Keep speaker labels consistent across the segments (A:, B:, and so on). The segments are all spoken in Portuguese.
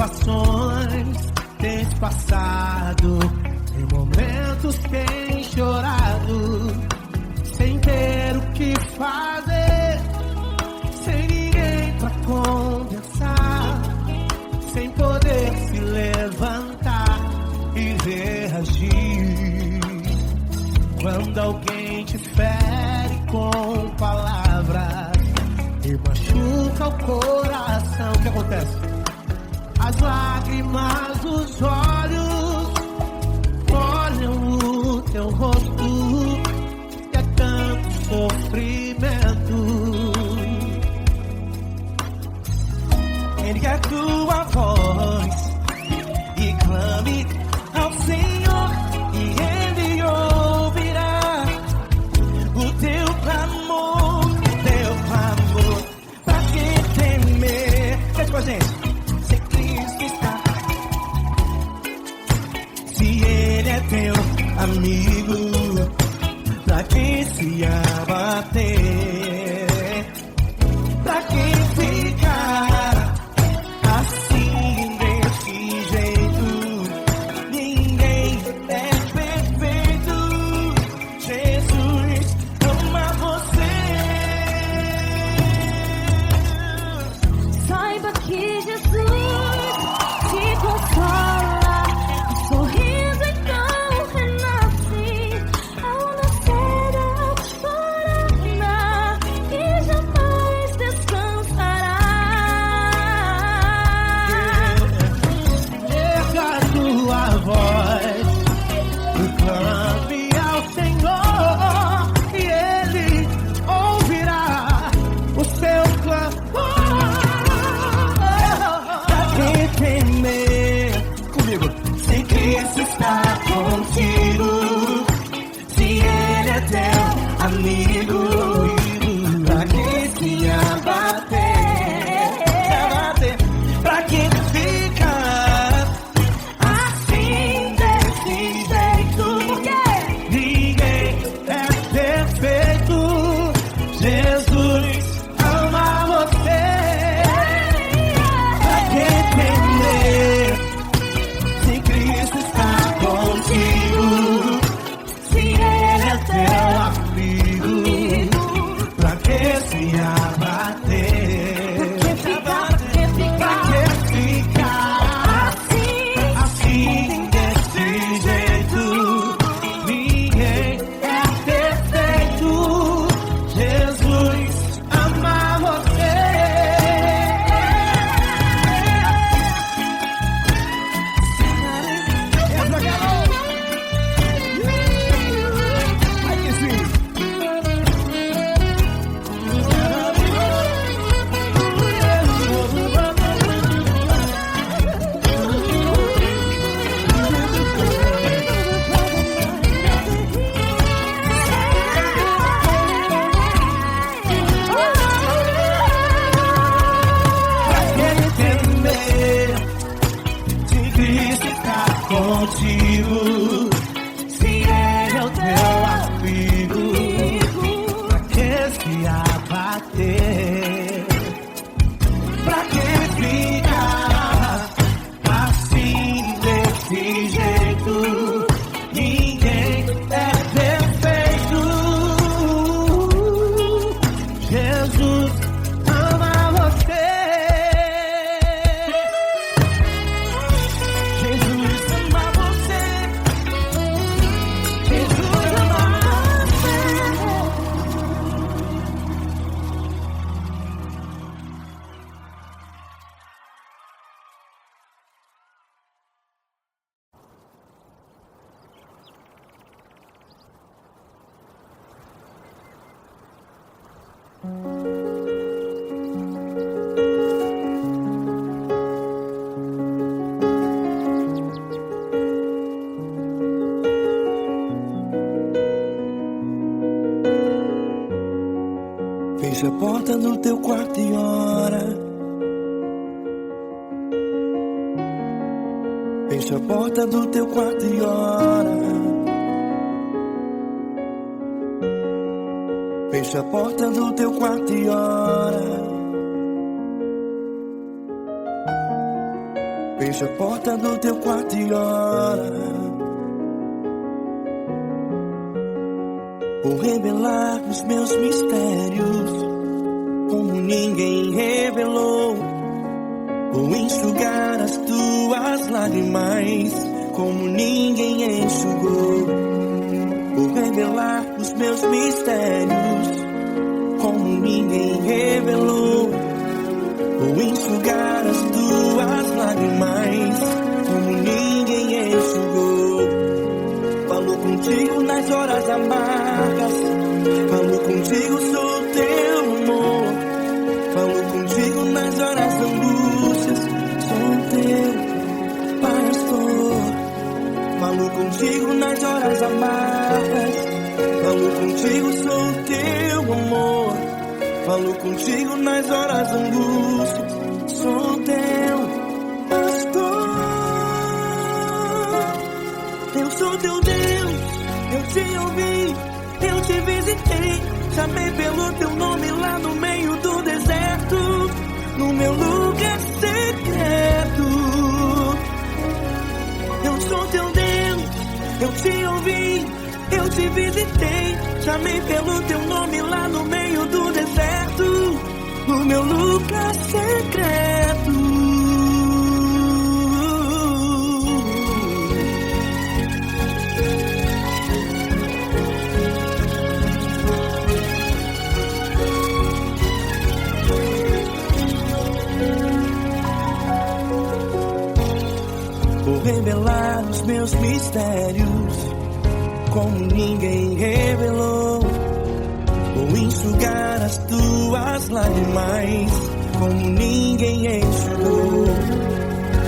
A: situações tens passado, em momentos tens chorado, sem ter o que fazer, sem ninguém pra conversar, sem poder se levantar e reagir. Quando alguém te fere com palavras e machuca o coração, o que acontece? As lágrimas dos olhos molham o teu rosto, e é tanto sofrimento. Ergue a tua voz e clame ao Senhor, e Ele ouvirá o teu clamor, pra que temer? Cante com a gente. Se Cristo está, se Ele é teu amigo, pra que se abater? Pra que ficar assim desse jeito? Ninguém é perfeito. Jesus ama você.
B: Saiba que Jesus te consola, o sorriso então renasce ao nascer da aurora e jamais descansará.
A: Erga a tua voz e clame ao Senhor, e Ele ouvirá o seu clamor. Pra que temer? Comigo. Se Cristo está contigo, se Ele é teu amigo, pra que se abater? Pra que ficar assim desse jeito? Ninguém é perfeito. Jesus ama você. Pra que temer? Se Cristo está contigo, se Ele é teu amigo, pra que se abater? Pra que ficar assim desse jeito? Ninguém é perfeito. Jesus ama você. Ai que sim. Pra que temer? Se Cristo está contigo, se Ele é o teu amigo, pra que se abater? Pra que ficar assim desse jeito? Ninguém é perfeito. Jesus ama você. Jesus ama você. Jesus ama você.
C: Fecha a porta do teu quarto e ora. Fecha a porta do teu quarto e ora. Fecha a porta do teu quarto e ora. Fecha a porta do teu quarto e ora. Vou revelar os meus mistérios como ninguém revelou. Vou enxugar as tuas lágrimas como ninguém enxugou. Vou revelar os meus mistérios como ninguém revelou. Vou enxugar as tuas lágrimas como ninguém enxugou. Falo contigo nas horas amargas, falo contigo, sou teu amor. Falo contigo nas horas da angústias, sou teu pastor. Falo contigo nas horas amargas, falo contigo, sou teu amor. Falo contigo nas horas da angústia, sou teu pastor. Eu sou teu Deus, eu te ouvi, eu te visitei. Chamei pelo teu nome lá no meio do deserto, no meu lugar secreto. Eu sou teu Deus, eu te ouvi, eu te visitei. Chamei pelo teu nome lá no meio do deserto, no meu lugar secreto. Vou revelar os meus mistérios como ninguém revelou. Vou enxugar as tuas lágrimas como ninguém enxugou.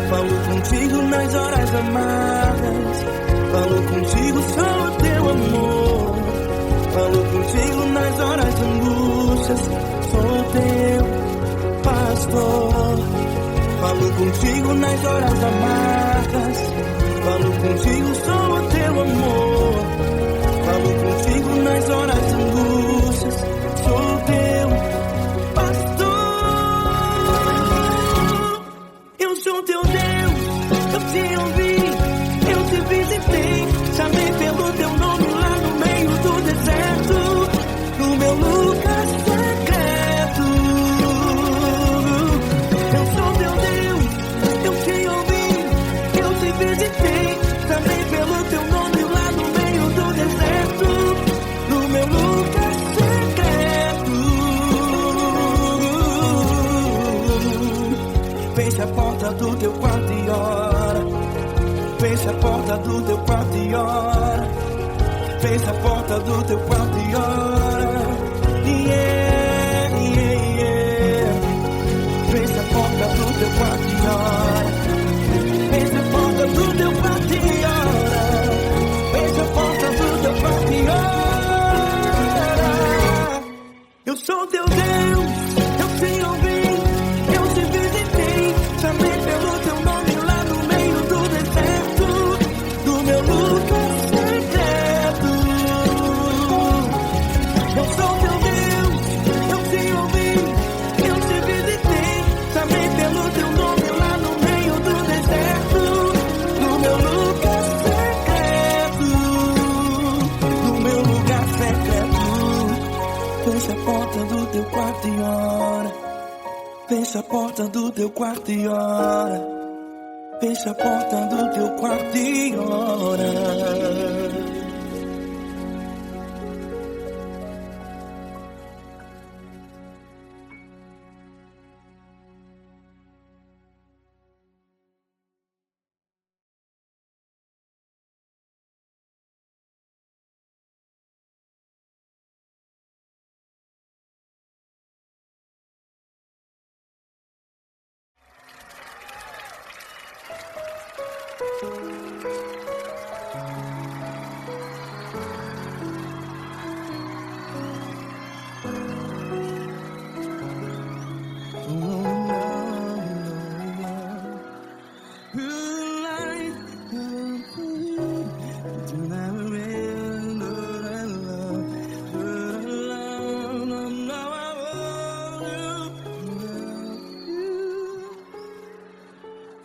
C: Falo contigo nas horas amargas, falo contigo, sou teu amor. Falo contigo nas horas de angústias, sou teu pastor. Falo contigo nas horas amargas, falo contigo, sou teu amor. Falo contigo nas horas de angústias, sou teu pastor. Eu sou teu Deus, eu te ouvi, eu te visitei. Chamei pelo teu nome lá no meio do deserto, no meu lugar secreto. Eu sou teu Deus, eu te ouvi, eu te visitei. Chamei pelo teu nome lá no meio do deserto, no meu lugar secreto. Fecha a porta do teu quarto e ora. Fecha a porta do teu quarto e ora. Fecha a porta do teu quarto e ora. Yeah, yeah, yeah. Fecha a porta do teu quarto e ora. Fecha a porta do teu quarto e ora. Fecha a porta do teu quarto e ora. Eu sou teu Deus, eu te ouvi, eu te visitei. Chamei pelo teu nome lá no meio do deserto, do meu lugar secreto. Eu sou teu Deus, eu te ouvi, eu te visitei. Chamei pelo teu nome lá no meio do deserto, no meu lugar secreto, no meu lugar secreto. Fecha a porta do teu quarto e ora. Fecha a porta do teu quarto e ora. Fecha a porta do teu quarto e ora.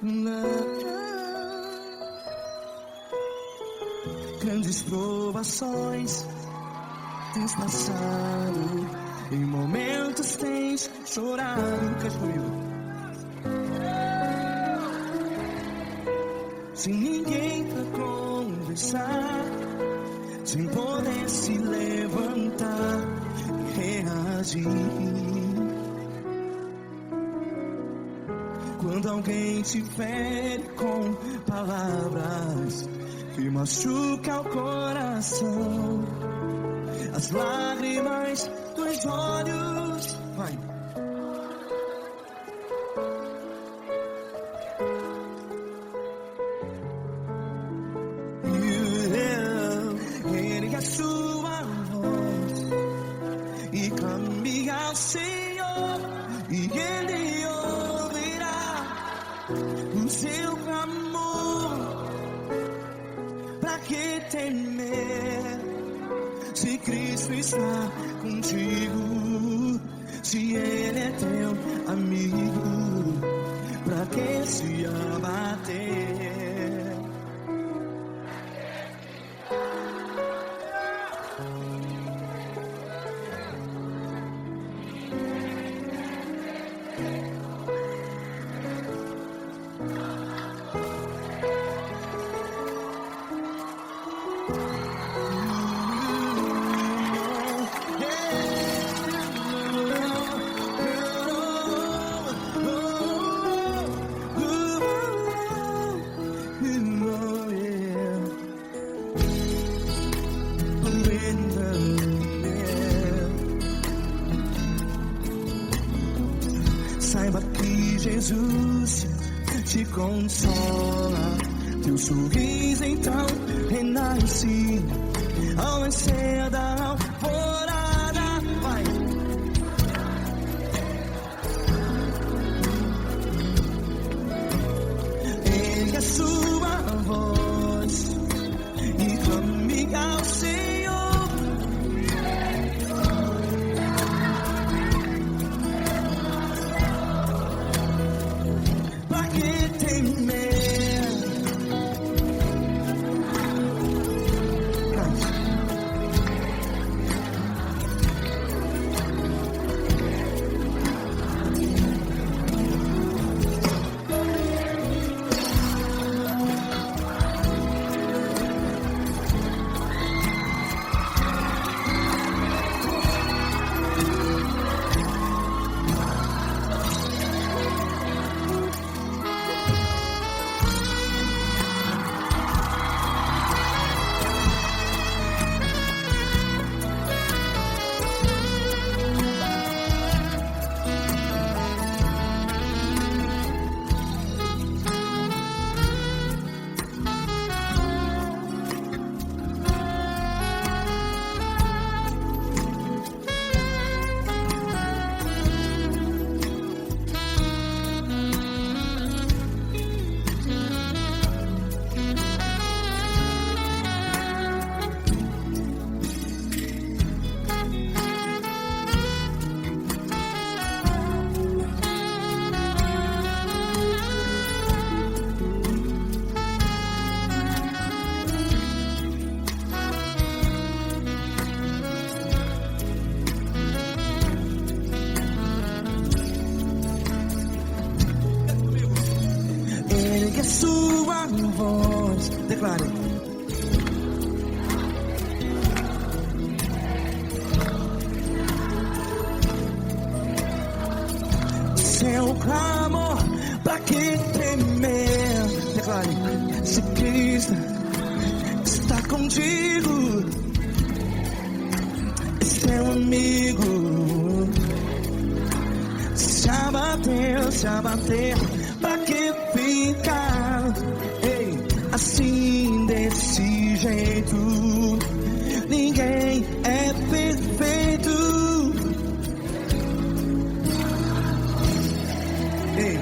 C: Love. grandes provações tens passado, em momentos tens chorado. Cante comigo. Sem ninguém pra conversar, sem poder se levantar e reagir. Quando alguém te fere com palavras que machuca o coração, as lágrimas dos olhos, vai. Ergue a sua voz e clame ao Senhor, e Ele ouvirá o seu clamor. Pra que temer, se Cristo está contigo? Se Ele é teu amigo, pra que se abater? Saiba que Jesus te consola, teu sorriso então renasce ao nascer da alvorada. Vai. Ergue a sua voz e clame ao Senhor. Ergue a sua voz, declare. Seu clamor, pra que temer? Declare. Se Cristo está contigo, é seu amigo. Se abater, pra que ficar, ei, assim desse jeito? Ninguém é perfeito. Ei,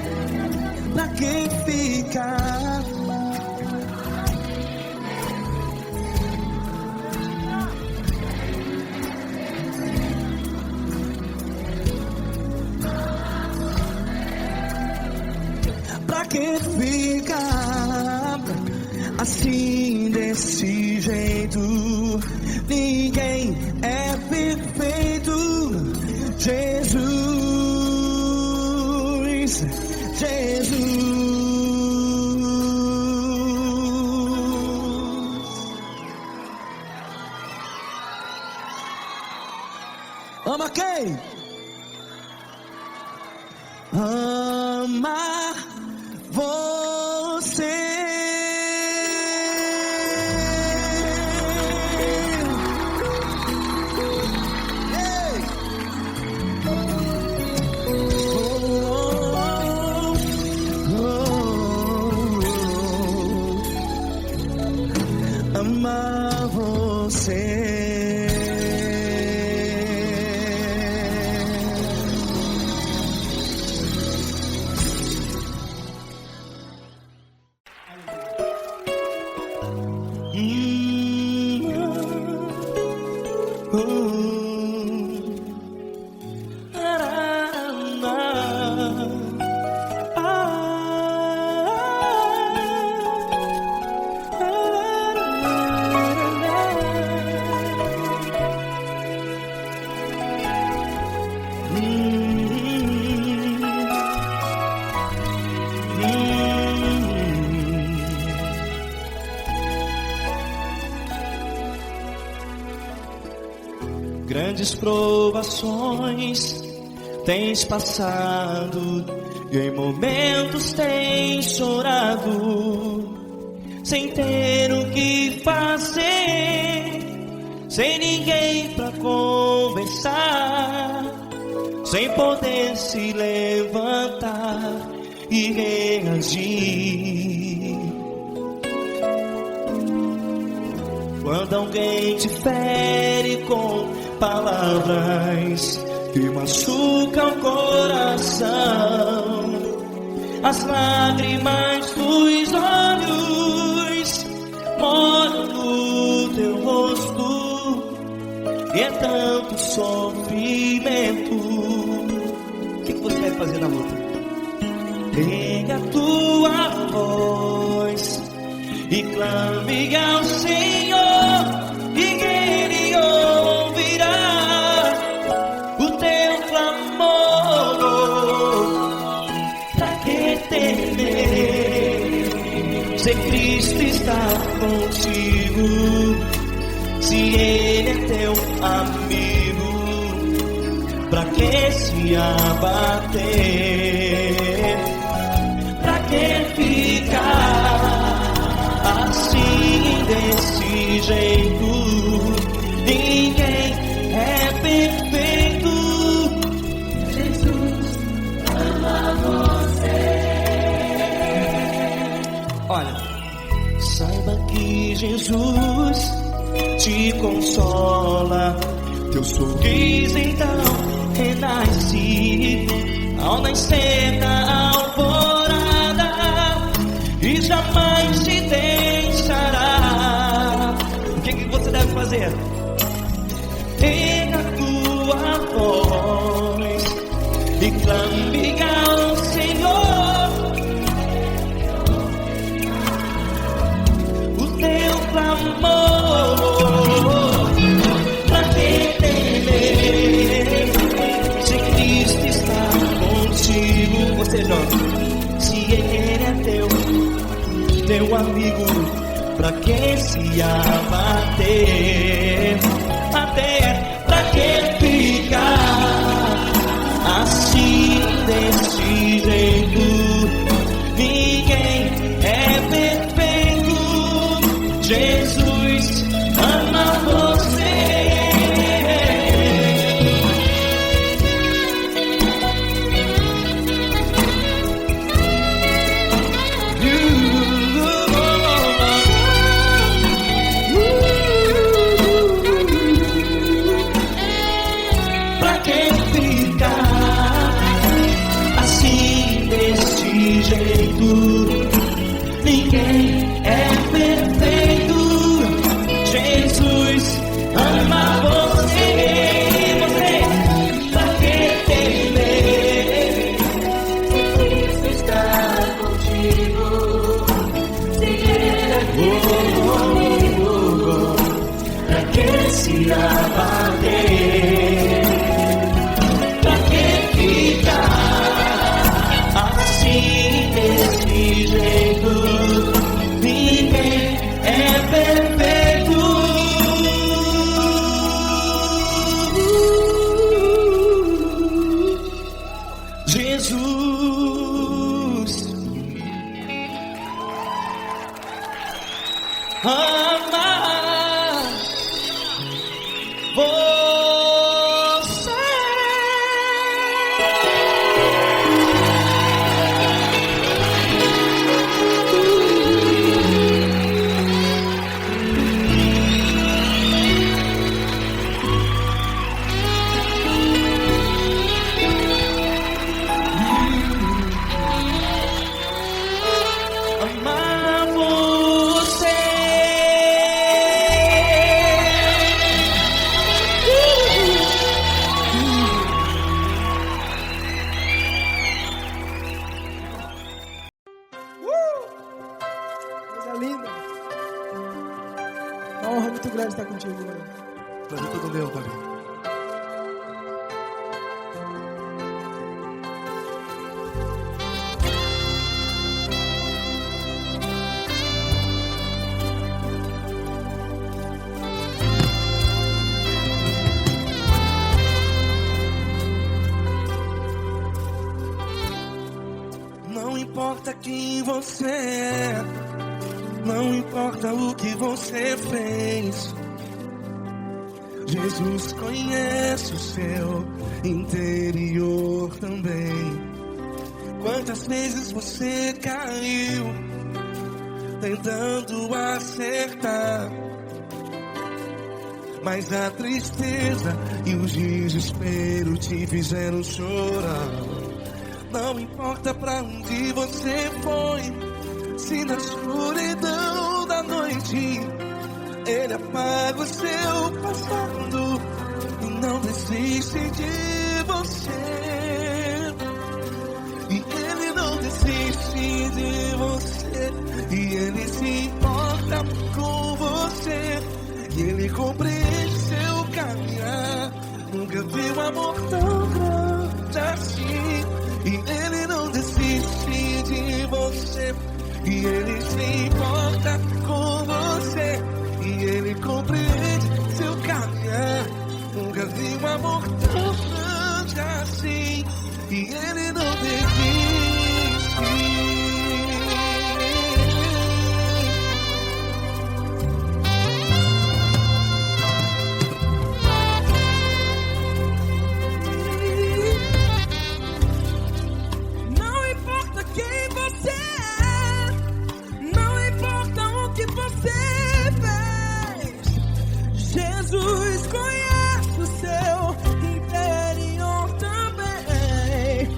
C: pra que ficar? Pra que ficar assim desse jeito? perfeito, ninguém é perfeito. Jesus, Jesus. Ama quem? Ama você. Ei! Ama você. Grandes provações tens passado e em momentos tens chorado, sem ter o que fazer, sem ninguém pra conversar, sem poder se levantar e reagir. Quando alguém te fere com palavras que machucam o coração, as lágrimas dos olhos molham no teu rosto, e é tanto sofrimento. O que você vai fazer na luta? Pega a tua voz e clame ao Senhor, e Ele ouvirá o teu clamor. Pra que temer, se Cristo está contigo, se Ele é teu amigo? Pra que se abater? Pra que ficar assim, desse jeito? Ninguém é perfeito. Jesus ama você. Olha, saiba que Jesus te consola, teu sorriso então renasce ao nascer da alvorada, e jamais te deixará. O que você deve fazer? Pega a tua voz e clame ao Senhor, o teu clamor. Pra que temer, se Cristo está contigo? Você joga. Se Ele é teu amigo, pra que se abater? Pra que ficar assim, desse jeito? Ninguém é perfeito. Jesus ama você. Ninguém é perfeito. Jesus ama você. Pra que temer, se Cristo está contigo, se Ele é teu amigo?
A: se abater. Pra que ficar assim desse jeito? Ninguém é perfeito. Jesus ama você. Amar você.
D: Coisa linda. Uma honra muito grande estar contigo, Glória.
C: Prazer todo meu, Davi. Não importa quem você é, não importa o que você fez, Jesus conhece o seu interior também. Quantas vezes você caiu tentando acertar, mas a tristeza e o desespero te fizeram chorar. Não importa pra onde você foi, se na escuridão da noite Ele apaga o seu passado e não desiste de você. E Ele não desiste de você, e Ele se importa com você, e Ele compreende seu caminhar. Nunca vi um amor tão grande assim. E Ele não desiste de você, e Ele se importa com você, e Ele compreende seu caminhar. Nunca vi um amor tão grande assim. E Ele não desiste.
D: Jesus conhece o seu interior também.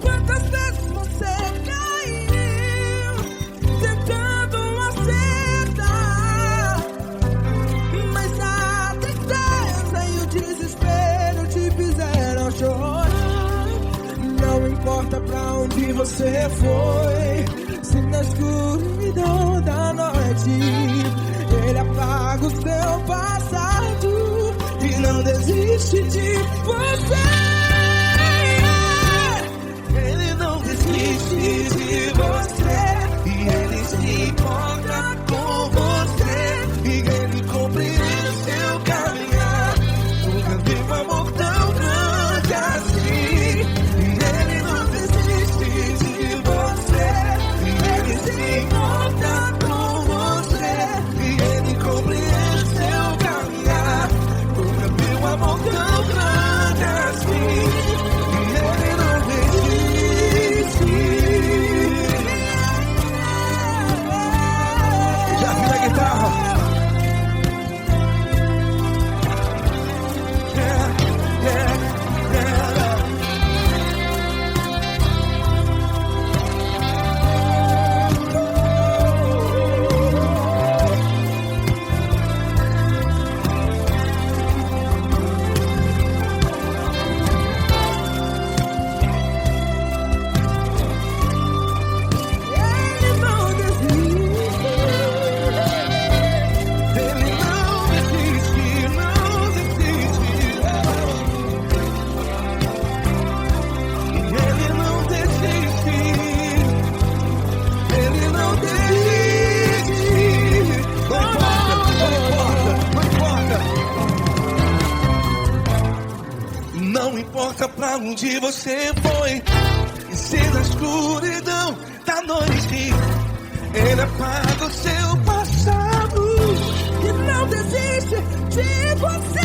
D: Quantas vezes você caiu tentando acertar, mas a tristeza e o desespero te fizeram chorar. Não importa pra onde você foi, se na escuridão da noite Ele apaga o seu passado e não desiste de você. Ele não desiste de você, e Ele se importa com você, e Ele compreende seu caminhar. Nunca vi um amor tão grande assim. E Ele não desiste de você, e Ele se importa com você, e Ele compreende seu caminhar. Nunca vi um amor tão grande assim. E Ele não desiste. aonde você foi. E se na escuridão da noite Ele apaga o seu passado
C: E não desiste de você.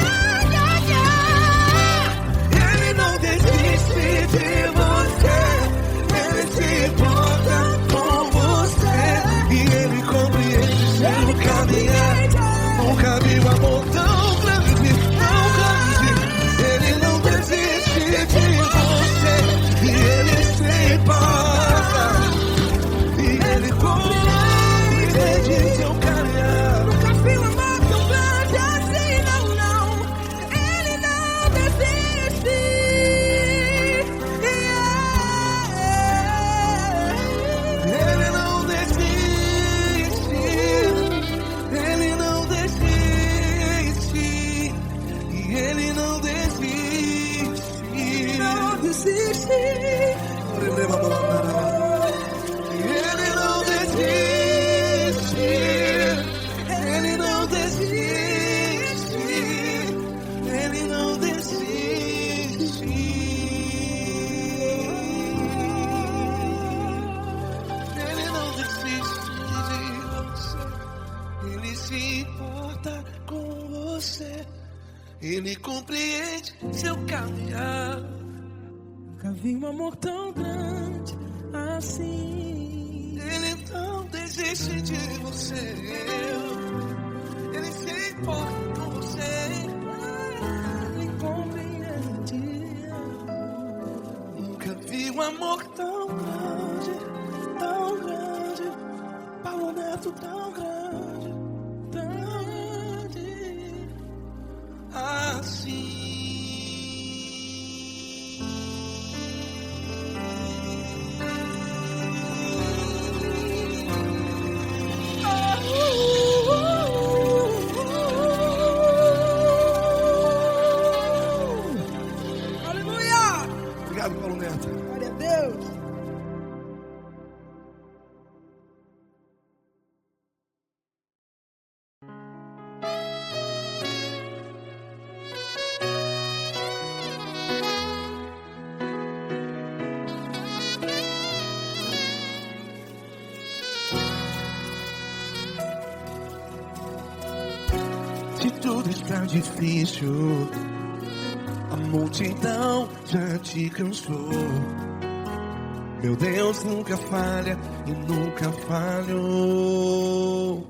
D: Ele não desiste de você. Ele se importa com você. E Ele compreende seu caminhar. Nunca vi um amor tão grande, tão grande. Ele não desiste de você. E Ele se importa. E Ele compreende seu caminhar.
C: Nunca vi um amor tão grande assim, não, não. Ele não desiste.
D: Ele não desiste. Ele não desiste. E Ele não desiste.
C: Não desiste.
D: Ele não desiste. Ele não desiste. Ele não desiste. Ele não desiste de você. Ele se importa com você. Ele compreende seu caminhar.
C: Nunca vi um amor tão grande assim.
D: Ele não desiste de você. Ele se importa com você.
C: Ele compreende.
D: Nunca vi um amor tão grande, tão grande. Paulo Neto tão grande, tão grande assim.
C: Aleluia!
D: Obrigado, Paulo Neto.
C: Glória a Deus.
D: Se tudo está difícil, a multidão já te cansou. Meu Deus nunca falha e nunca falhou.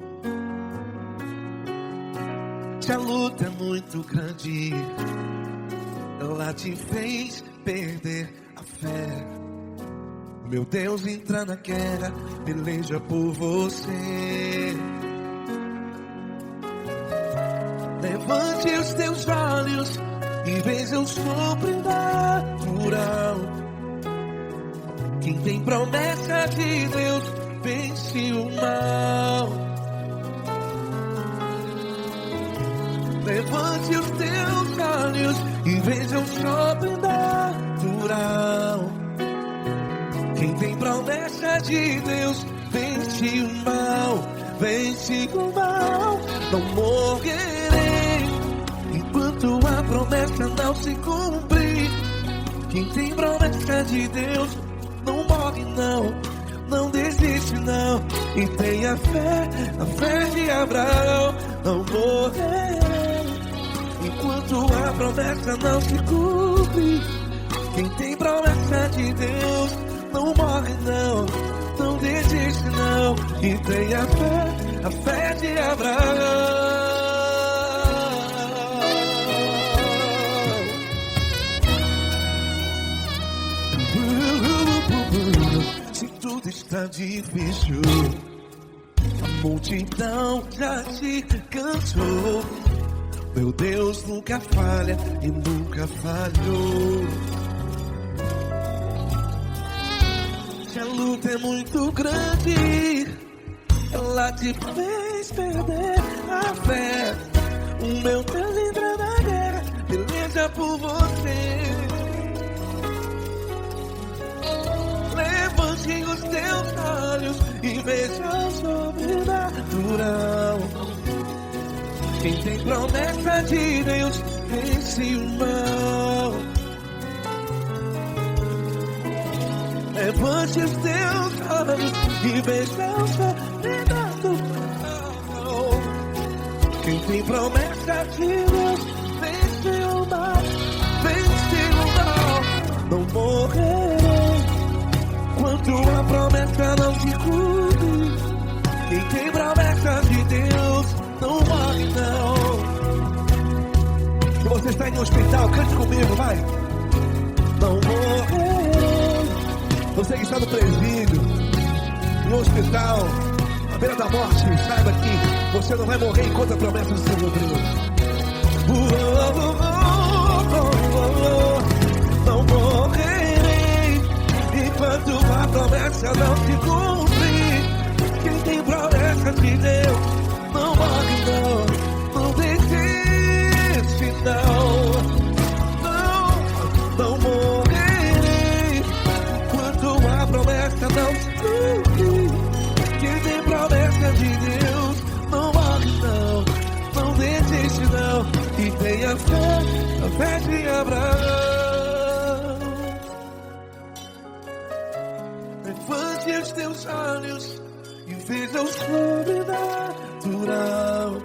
D: Se a luta é muito grande, ela te fez perder a fé. Meu Deus entra na guerra, peleja por você. Levante os teus olhos e veja o sobrenatural. Quem tem promessa de Deus vence o mal. Levante os teus olhos e veja o sobrenatural. Quem tem promessa de Deus vence o mal. Vence o mal. Não morrerei enquanto a promessa não se cumprir. Quem tem promessa de Deus não morre não, não desiste não. E tenha fé, a fé de Abraão. Não morrerei enquanto a promessa não se cumpre. Quem tem promessa de Deus não morre não, não desiste não. E tenha fé, a fé de Abraão. Se tudo está difícil, a multidão já se cansou. Meu Deus nunca falha e nunca falhou. Se a luta é muito grande, ela te fez perder a fé. O meu Deus entra na guerra, peleja por você. Levante os teus olhos e veja o sobrenatural. Quem tem promessa de Deus vence o mal. levante os teus olhos e veja o sobrenatural. Quem tem promessa de Deus vence o mal, vence o mal. Não morrerei quando a promessa não se cumpre. Quem tem promessa de Deus não morre não. Se você está em um hospital, cante comigo, vai. Não morrerei. Você que está no presídio, em um hospital, à beira da morte, saiba que você não vai morrer enquanto a promessa se cumprir. Não morrerei enquanto a promessa não se cumprir. Quem tem promessa de Deus não morre não, não desiste não. Não morrerei enquanto a promessa não se cumprir. Quem tem promessa de Deus não morre não, não desiste não. E tenha fé, a fé de Abraão. Levante os teus olhos e veja o sobrenatural.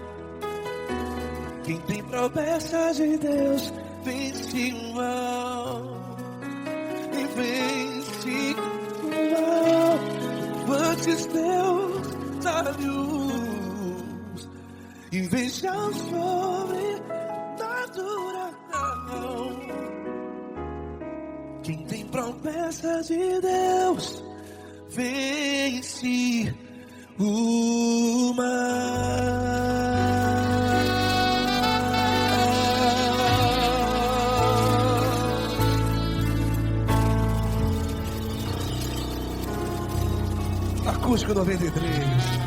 D: Quem tem promessa de Deus vence o mal, e vence o mal. Levante os teus olhos e veja o sobrenatural. Quem tem promessa de Deus vence o mal. Acústico 93.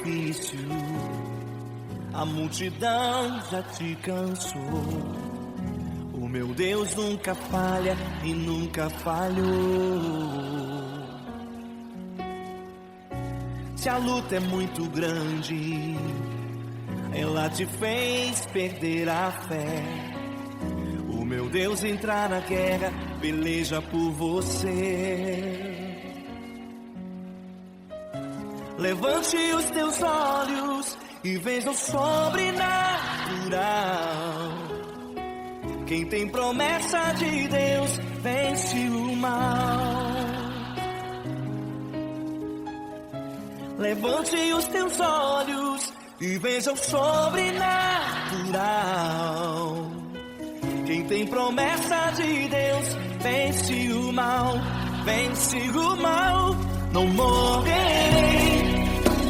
A: Difícil, a multidão já te cansou. O meu Deus nunca falha e nunca falhou. Se a luta é muito grande, ela te fez perder a fé. O meu Deus entrar na guerra, peleja por você. Levante os teus olhos e veja o sobrenatural. Quem tem promessa de Deus vence o mal. Levante os teus olhos e veja o sobrenatural. Quem tem promessa de Deus vence o mal, vence o mal. Não morrerei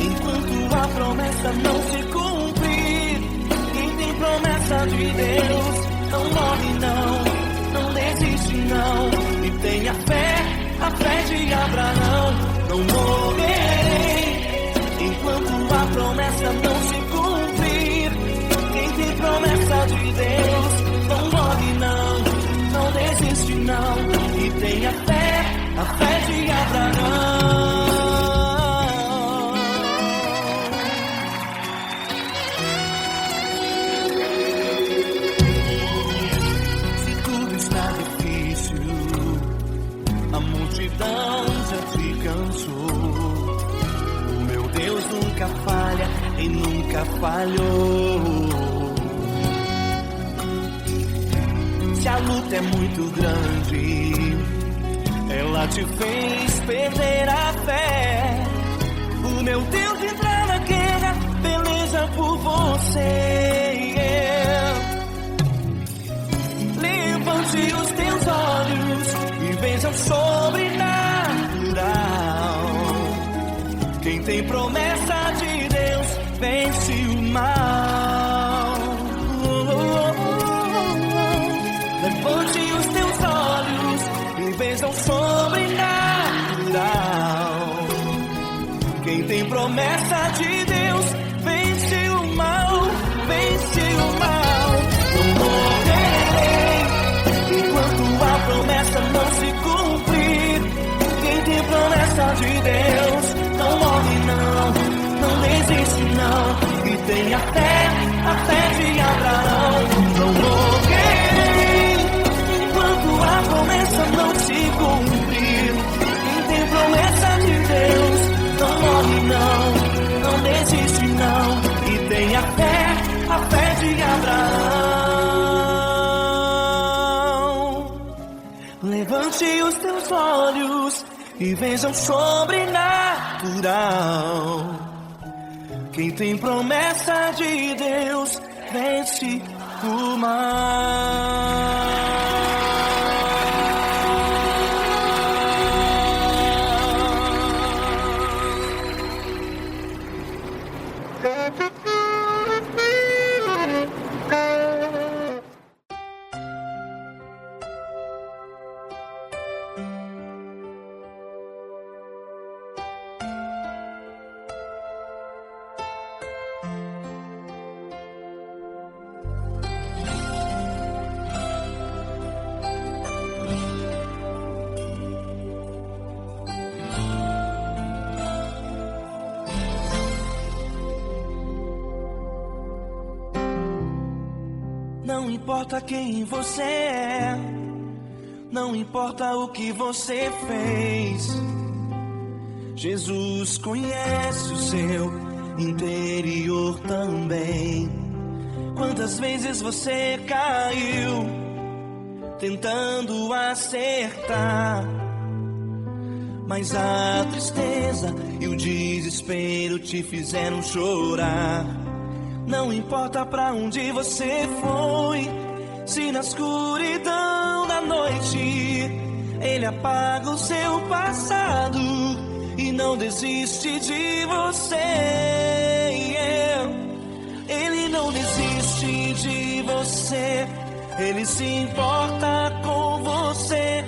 A: enquanto a promessa não se cumprir. Quem tem promessa de Deus não morre não, não desiste não. E tenha fé, a fé de Abraão. Não morrerei enquanto a promessa não se cumprir. Quem tem promessa de Deus não morre não, não desiste não. E tenha fé, a fé de Abraão. Se tudo está difícil, a multidão já te cansou. O meu Deus nunca falha e nunca falhou. Se a luta é muito grande, ela te fez perder a fé. O meu Deus entrar na guerra, peleja por você. Levante os teus olhos e veja o sobrenatural. Quem tem promessa de Deus vence o mal. Levante os teus olhos e veja o sobrenatural. Quem tem promessa de Deus vence o mal, seus olhos e vejam sobrenatural. Quem tem promessa de Deus vence o mal. Não importa quem você é, não importa o que você fez, Jesus conhece o seu interior também. Quantas vezes você caiu tentando acertar, mas a tristeza e o desespero te fizeram chorar. Não importa pra onde você foi, se na escuridão da noite Ele apaga o seu passado e não desiste de você. Ele não desiste de você, Ele se importa com você,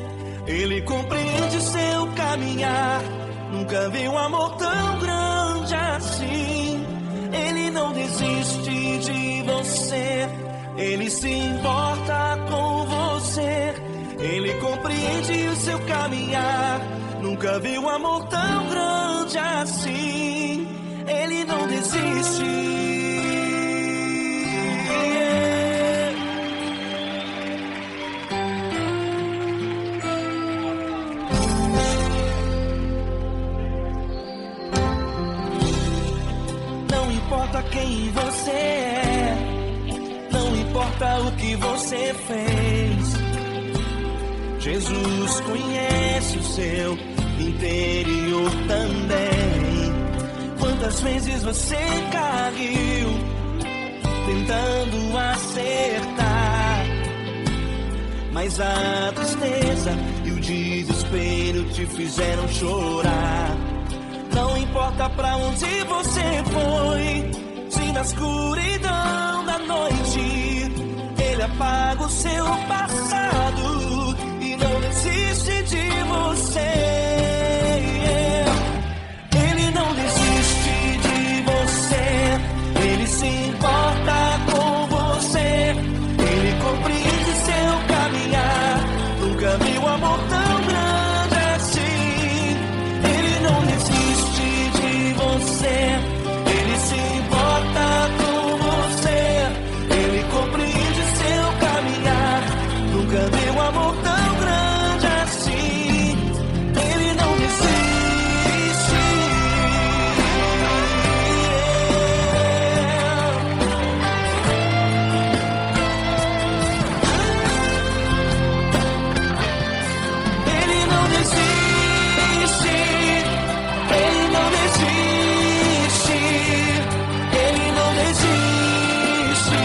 A: Ele compreende seu caminhar. Nunca vi um amor tão grande assim. Ele não desiste de você, Ele se importa com você, Ele compreende o seu caminhar. Nunca vi um amor tão grande assim. Ele não desiste. Não importa quem você é, não importa o que você fez, Jesus conhece o seu interior também. Quantas vezes você caiu tentando acertar, mas a tristeza e o desespero te fizeram chorar. Não importa pra onde você foi, se na escuridão da noite Ele apaga o seu passado e não desiste de você. Ele não desiste de você, Ele se importa com você, Ele compreende seu caminhar. Nunca vi um amor tão grande assim. Ele não desiste de você, Ele se importa com você, Ele compreende seu caminhar. Nunca vi um amor tão grande assim. Ele não desiste. Ele não desiste. Ele não desiste. Ele não desiste.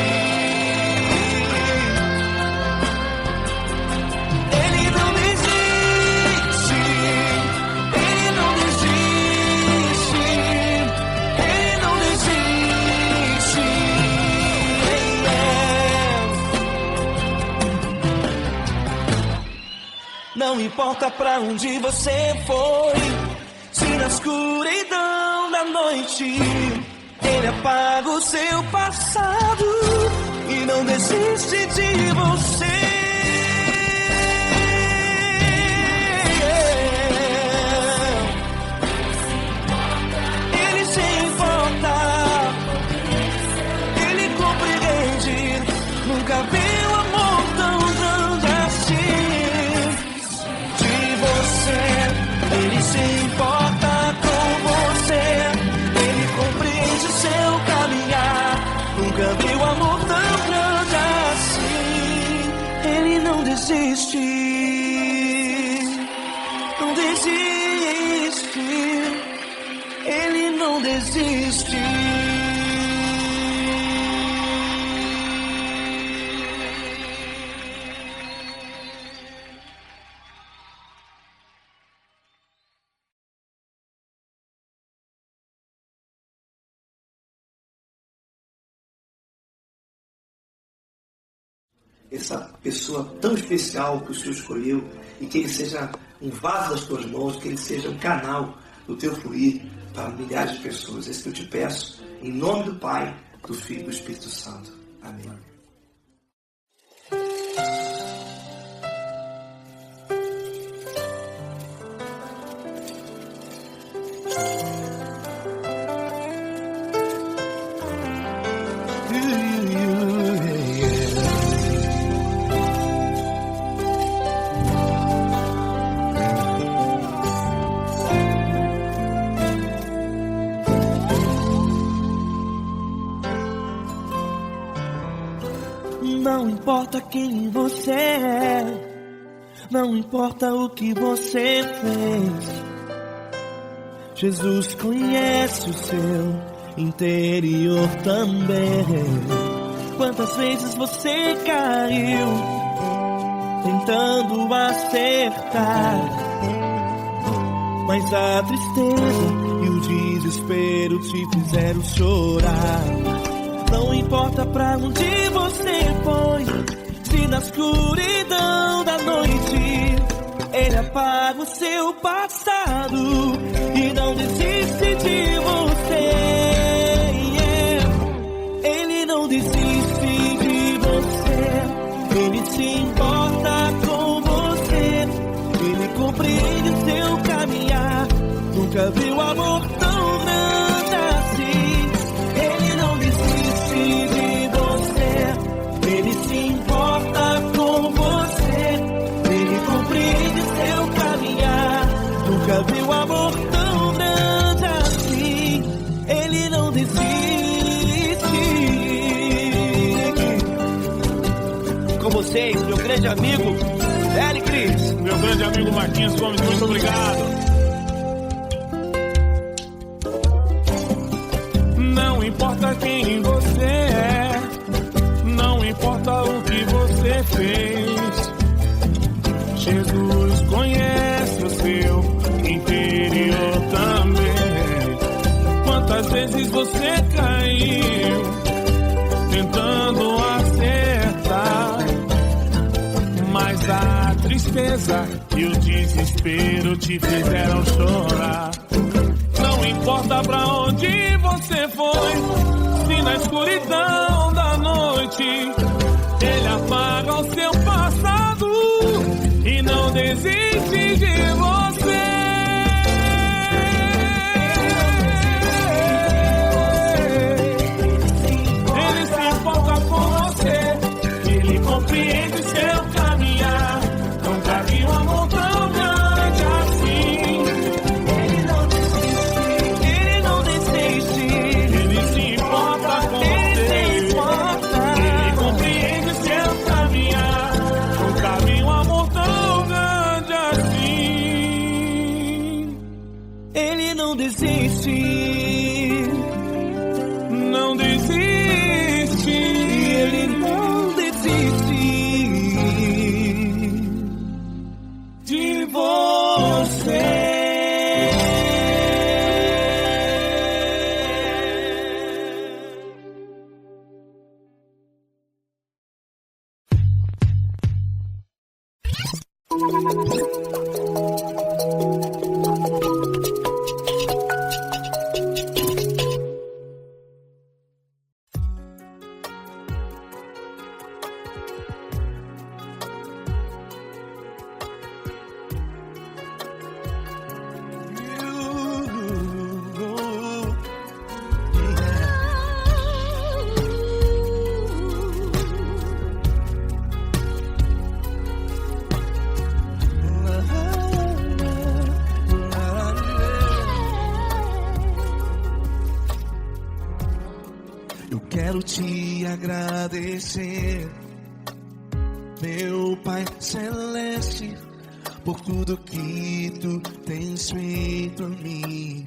A: Ele não desiste. Ele não desiste. Ele não desiste. Não importa pra onde você foi, se na escuridão da noite Ele apaga o seu passado e não desiste de você. Ele se importa, Ele compreende. Nunca vi um amor tão grande assim. De você, Ele se importa com você, Ele compreende seu caminhar. Nunca vi um amor tão grande assim. Ele não desiste.
E: Essa pessoa tão especial que o Senhor escolheu, e que ele seja um vaso das tuas mãos, que ele seja um canal do teu fluir para milhares de pessoas. É isso que eu te peço, em nome do Pai, do Filho e do Espírito Santo. Amém.
A: Não importa quem você é, não importa o que você fez, Jesus conhece o seu interior também. Quantas vezes você caiu tentando acertar, mas a tristeza e o desespero te fizeram chorar. Não importa pra onde você foi, se na escuridão da noite Ele apaga o seu passado e não desiste de você. Ele não desiste de você, Ele se importa com você, Ele compreende o seu caminhar. Nunca viu amor tão grande assim. Ele não desiste de você, Ele se importa com você, Ele compreende seu caminhar. Nunca viu amor tão grande assim. Ele não desiste. Com vocês, meu grande amigo Eli Cris.
F: Meu grande amigo Marquinhos Gomes, muito obrigado. Não importa quem você é, não importa o que você fez, Jesus conhece o seu interior também. Quantas vezes você caiu tentando acertar, mas a tristeza e o desespero te fizeram chorar. Não importa pra onde você foi, se na escuridão da noite Ele apaga o seu passado e não desiste de você. Ele se importa com você, Ele compreende seu caminhar. Nunca vi um amor tão grande assim.
A: Não desiste,
F: não desiste,
A: Ele não desiste de você.
C: Quero te agradecer, meu Pai Celeste, por tudo que Tu tens feito em mim.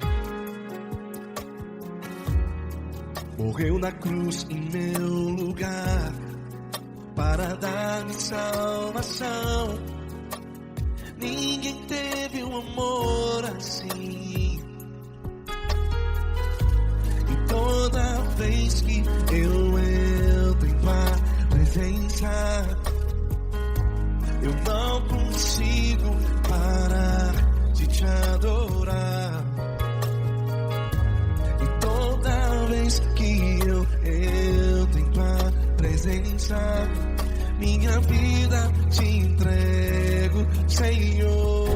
C: morreu na cruz em meu lugar para dar-me salvação. Ninguém teve um amor assim. E toda vez que eu entro em tua presença, eu não consigo parar de te adorar. E toda vez que eu entro em tua presença, minha vida te entrego, Senhor.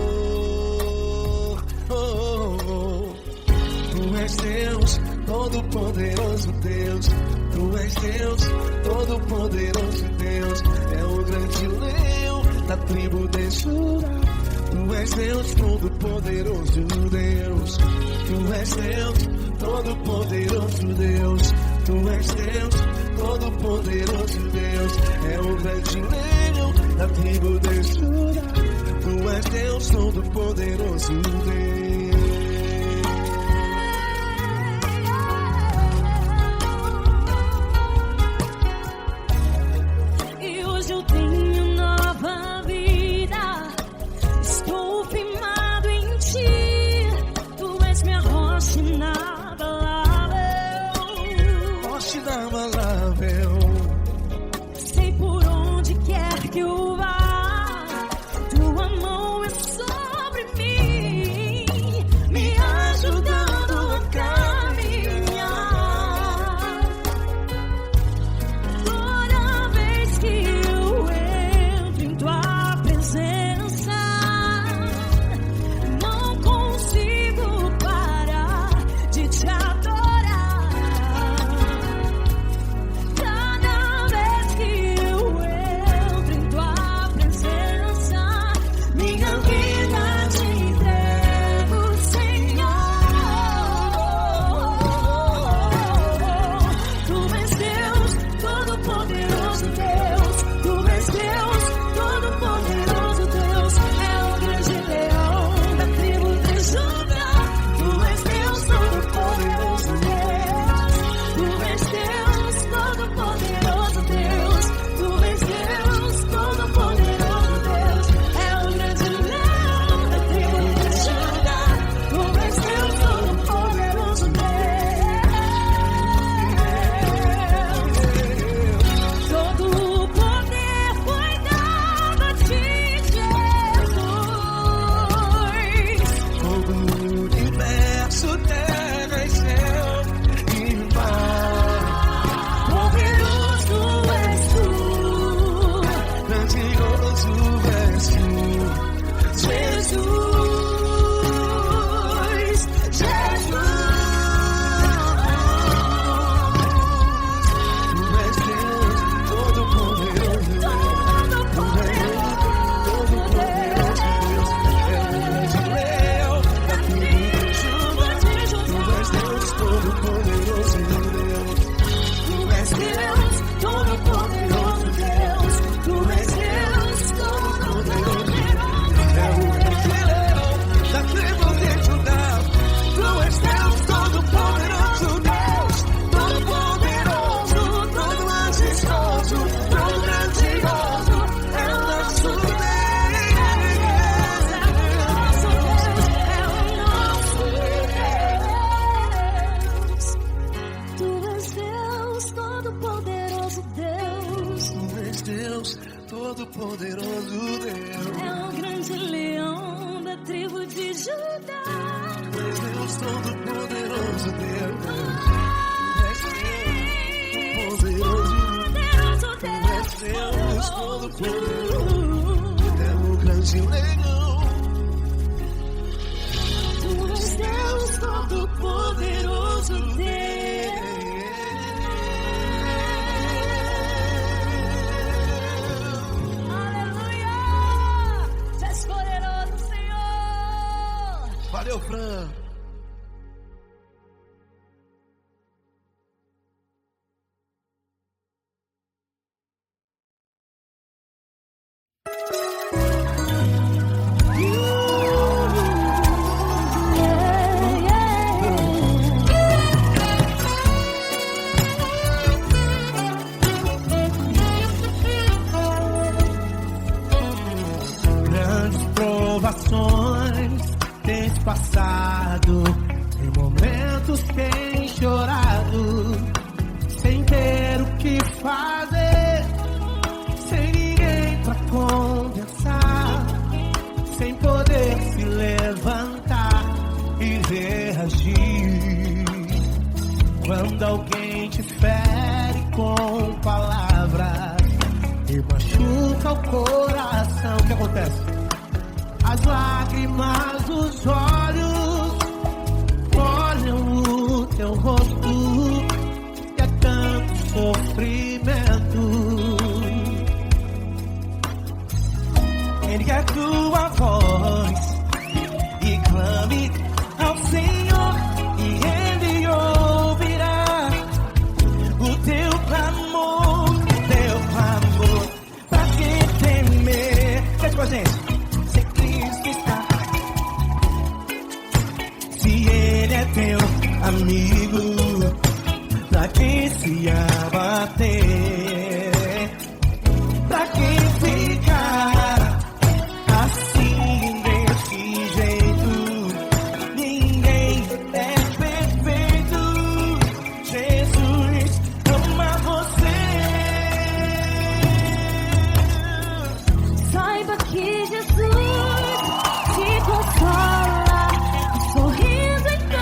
C: Tu és Deus, todo-poderoso Deus. Tu és Deus, todo-poderoso Deus. É o grande leão da tribo de Judá. Tu és Deus, todo-poderoso Deus. Tu és Deus, todo-poderoso Deus. Tu és Deus, todo-poderoso Deus. É o grande leão da tribo de Judá. Tu és Deus, todo-poderoso Deus.
B: Sei por onde quer que eu vá, tua mão é sobre mim, me ajudando a caminhar. Toda vez que eu entro em tua presença, não consigo parar de te adorar.
C: Todo-poderoso Deus.
B: É o grande leão da tribo de Judá.
C: Tu és Deus, todo-poderoso Deus. Tu és Deus, todo-poderoso. É o grande leão.
B: Tu és Deus, todo-poderoso Deus.
C: Valeu, Fran. situações tens passado, em momentos tens chorado, sem ter o que fazer, sem ninguém pra conversar, sem poder se levantar e reagir. Quando alguém te fere com palavras e machuca o coração, o que acontece? As lágrimas dos olhos molham o teu rosto e é tanto sofrimento. Ergue a tua voz e clame ao Senhor e Ele ouvirá o teu clamor, pra que temer? Cante com a gente. Teu amigo, pra quem se abater, pra quem ficar assim desse jeito, ninguém é perfeito. Jesus ama você.
B: Saiba que Jesus te consola, um sorriso então.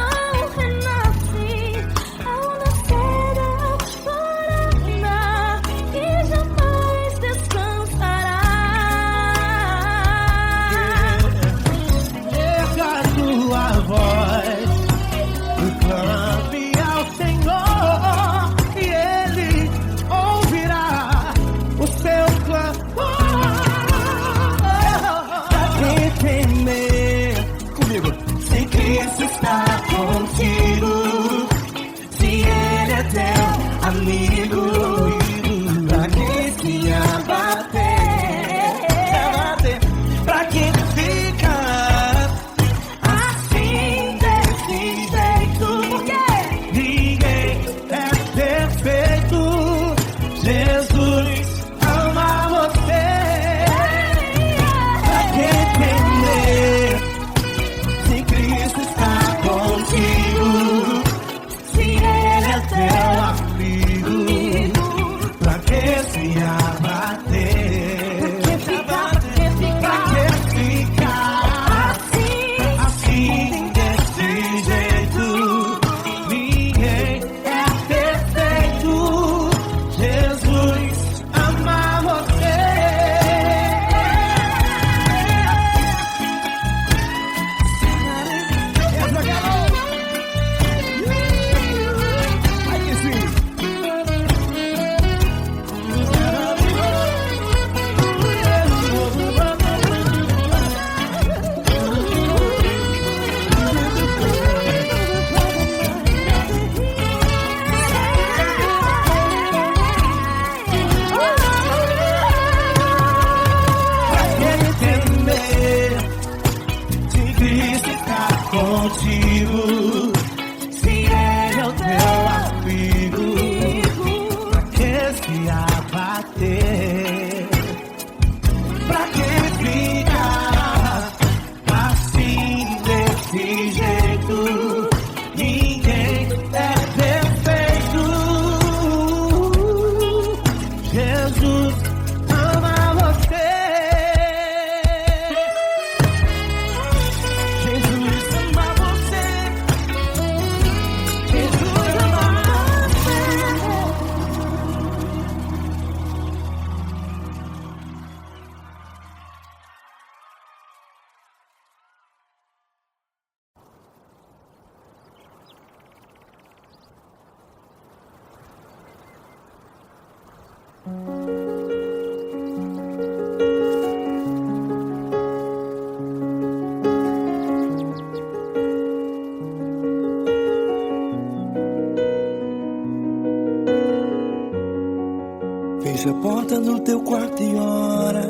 C: Fecha a porta do teu quarto e ora.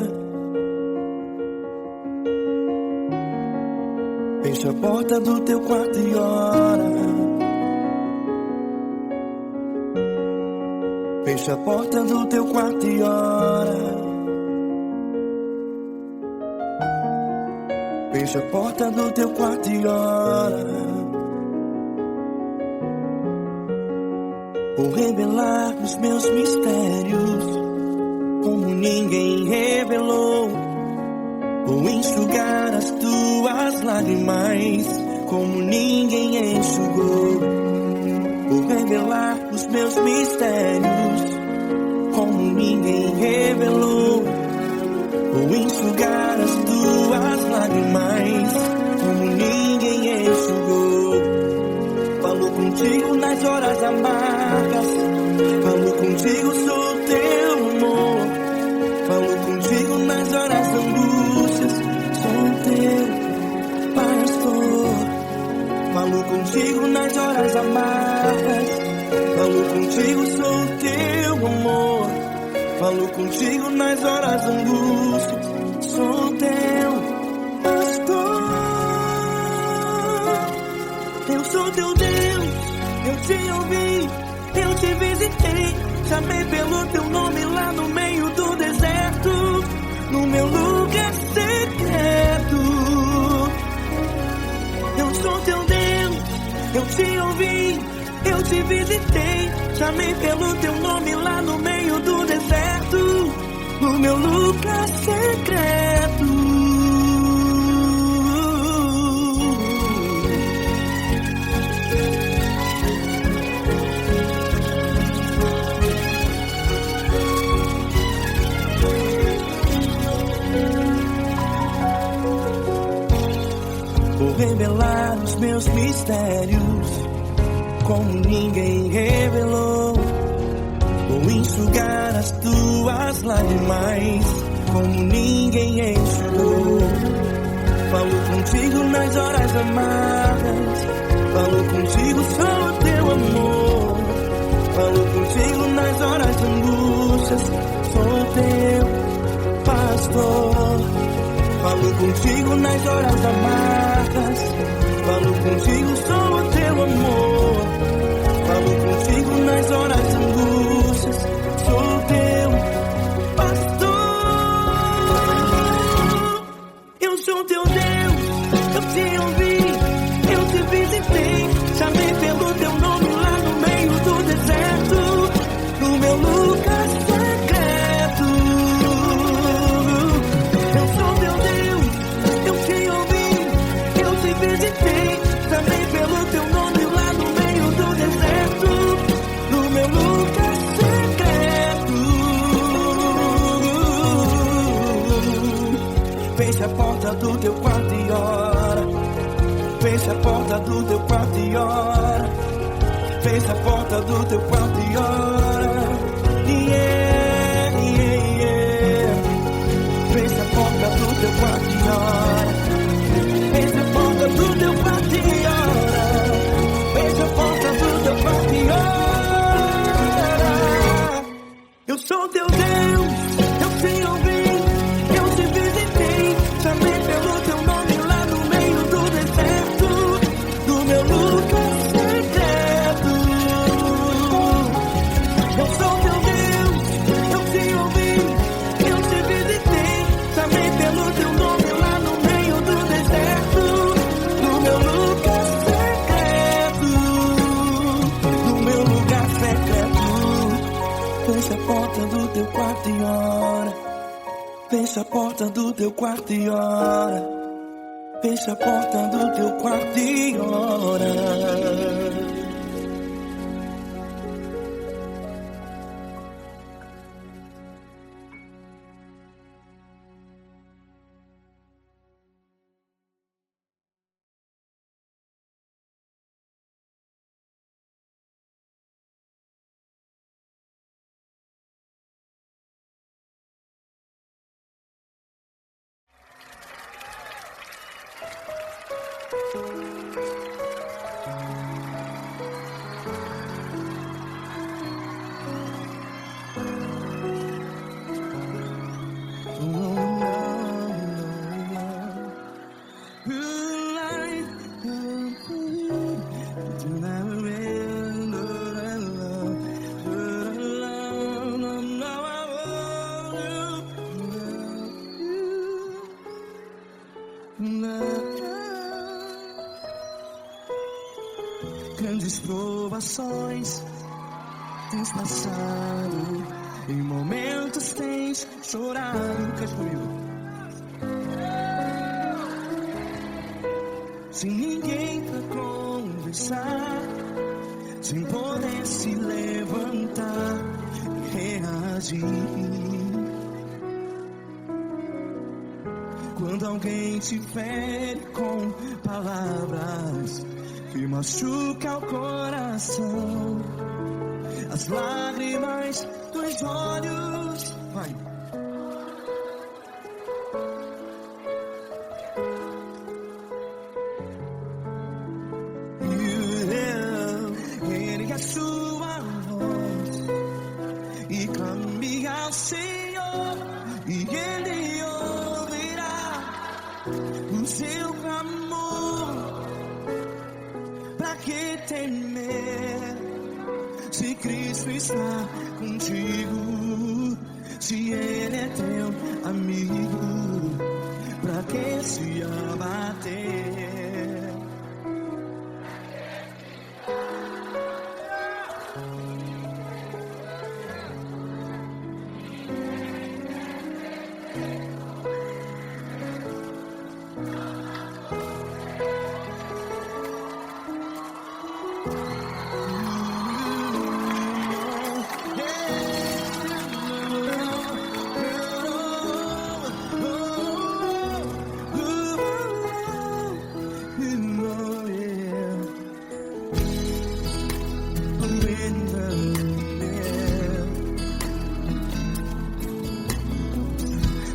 C: Fecha a porta do teu quarto e ora. Fecha a porta do teu quarto e ora. Fecha a porta do teu quarto e ora. Vou revelar os meus mistérios como ninguém revelou. Vou enxugar as tuas lágrimas como ninguém enxugou. Vou revelar os meus mistérios como ninguém revelou. Vou enxugar as tuas lágrimas como ninguém enxugou. Falo contigo nas horas amargas, falo contigo, sou teu amor. Falo contigo nas horas da angústias, sou teu pastor. Falo contigo nas horas amargas, falo contigo, sou teu amor. Falo contigo nas horas da angústias, sou teu pastor. Eu sou teu Deus, eu te ouvi, eu te visitei. Chamei pelo teu nome lá no meio do deserto, no meu lugar secreto. Eu sou teu Deus, eu te ouvi, eu te visitei. Chamei pelo teu nome lá no meio do deserto, no meu lugar secreto. Vou revelar os meus mistérios como ninguém revelou. Vou enxugar as tuas lágrimas como ninguém enxugou. Falo contigo nas horas amargas, falo contigo, sou teu amor. Falo contigo nas horas de angústias, sou teu pastor. Falo contigo nas horas amargas, falo contigo, sou teu amor. Falo contigo nas horas de angústias, sou teu pastor. Eu sou teu Deus, eu te ouvi, eu te visitei. Chamei pelo teu nome lá no meio do deserto, no meu lugar secreto. Eu sou teu Deus, eu te ouvi, eu te visitei. Chamei pelo teu nome lá no meio do deserto, no meu lugar secreto. Fecha a porta do teu quarto e ora. Fecha a porta do teu quarto e ora. Fecha a porta do teu quarto e ora. Yeah, yeah, yeah. Fecha a porta do teu quarto e ora. Fecha a porta do teu quarto e ora. Fecha a porta do teu quarto e ora. Eu sou teu Deus, eu te ouvi, eu te visitei. Chamei pelo teu nome lá no meio do deserto, no meu lugar secreto. Eu sou teu Deus, eu te ouvi, eu te visitei. Chamei pelo teu nome lá no meio do deserto, no meu lugar secreto, no meu lugar secreto. Fecha a porta do teu quarto e ora. Fecha a porta do teu quarto e ora. Fecha a porta do teu quarto e ora. grandes provações tens passado, em momentos tens chorado. Cante comigo. Sem ninguém pra conversar, sem poder se levantar e reagir. Quando alguém te fere com palavras que machuca o coração, as lágrimas dos olhos, vai. Ergue a sua voz e clame ao Senhor, e Ele ouvirá o seu clamor. Pra que temer, se Cristo está contigo, se Ele é teu amigo? Pra que se abater?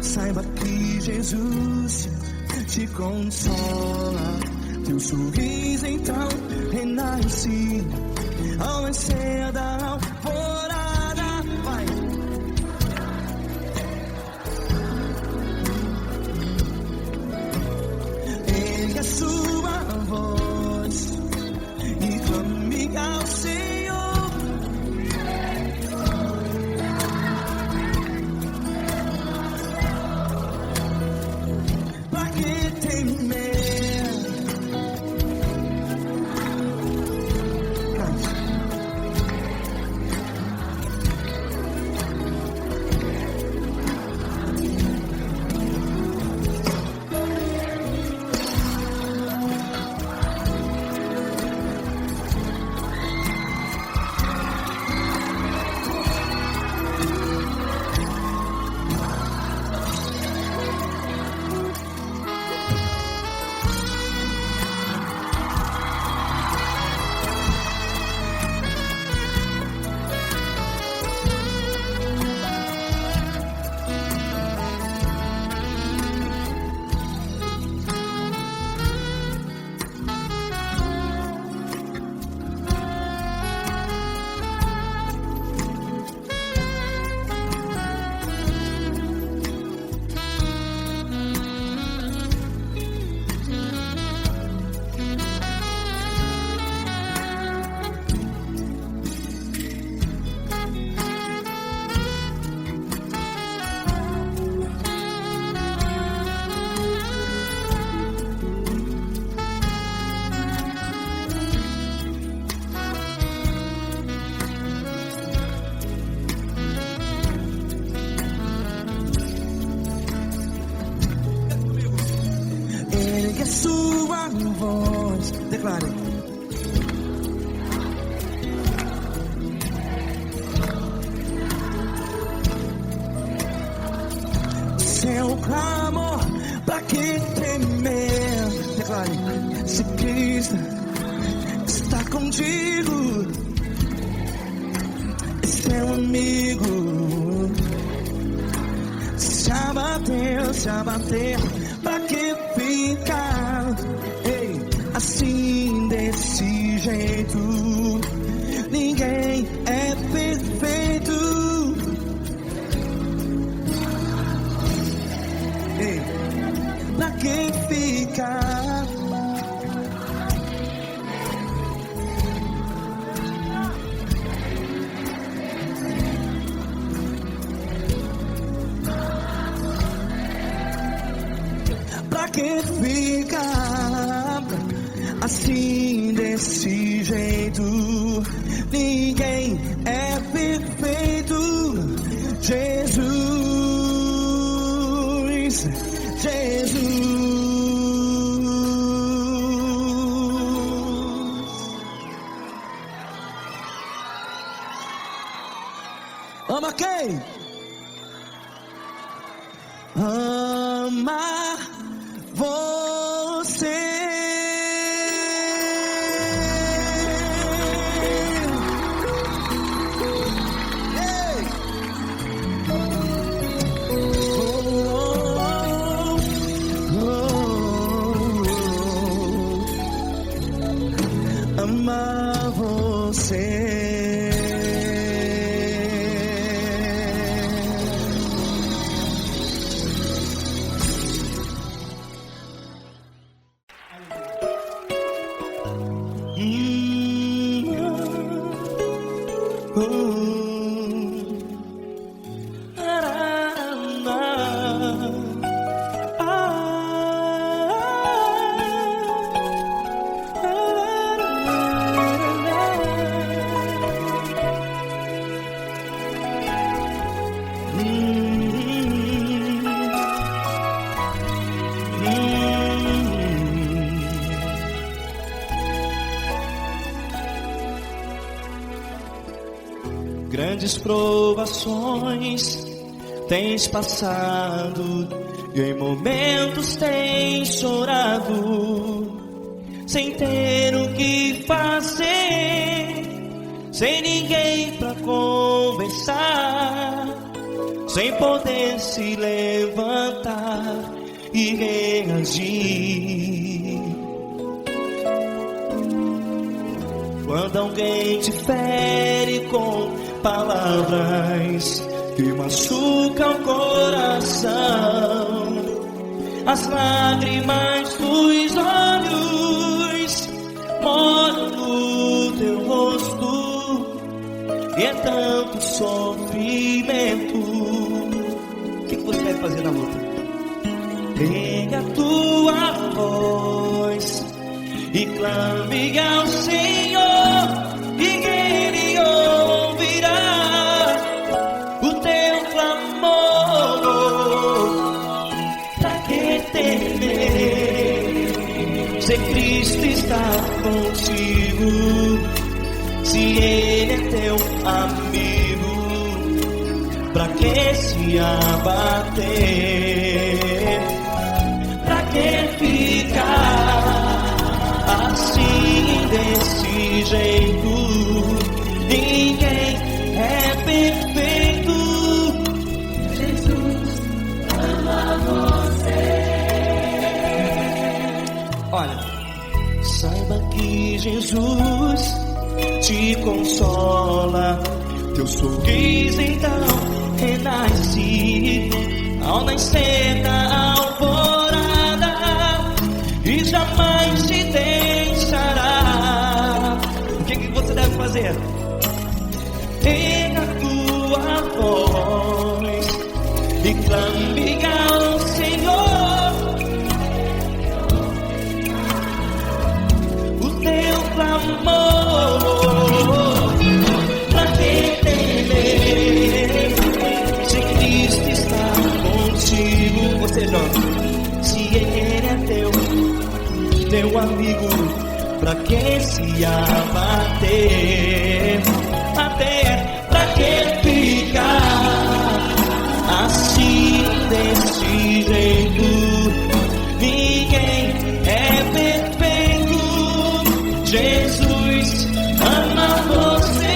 C: Saiba que Jesus te consola, teu sorriso então renasce ao nascer da alvorada. Vai. Ergue a sua voz e clame ao Senhor. Ergue a sua voz, declare. Seu clamor, pra que temer? Declare. Se Cristo está contigo, é seu amigo. Se abater, pra que ficar, ei, assim desse jeito? Ninguém é perfeito. Ei, pra que ficar? Pra que ficar assim desse jeito? Jesus, Jesus. Ama quem? Ama você. Ei! Amar você.
A: Grandes provações tens passado e em momentos tens chorado, sem ter o que fazer, sem ninguém pra conversar, sem poder se levantar e reagir. Quando alguém te fere com palavras que machucam o coração, as lágrimas dos olhos molham no teu rosto, e é tanto sofrimento. O que você vai fazer na luta? Pega a tua voz e clame ao Senhor, e Ele ouvirá o teu clamor. Pra que temer, se Cristo está contigo, se Ele é teu amigo? Pra que se abater? Pra que ficar assim desse jeito? Ninguém é perfeito. Jesus ama você. Olha, saiba que Jesus te consola, teu sorriso então renasce ao nascer da alvorada, e jamais te deixará. O que você deve fazer? Pega a tua voz e clame ao Senhor, o teu clamor. Pra que temer, se Cristo está contigo? Você joga, se Ele é teu amigo, pra que se abater? Até pra que ficar assim desse jeito? Ninguém é perfeito. Jesus ama você.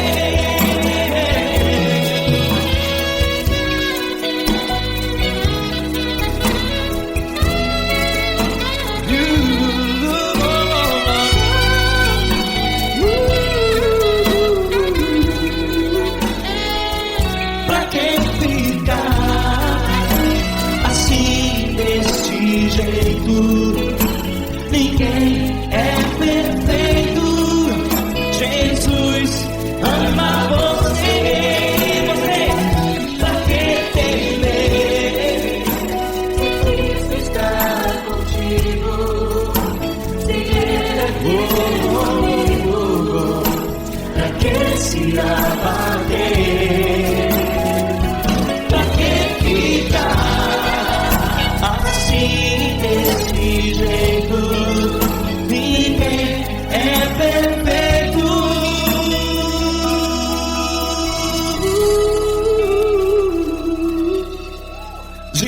A: Ninguém é perfeito. Jesus ama você. Você, pra que temer? Cristo está contigo. Se Ele é teu amigo, pra que se abater?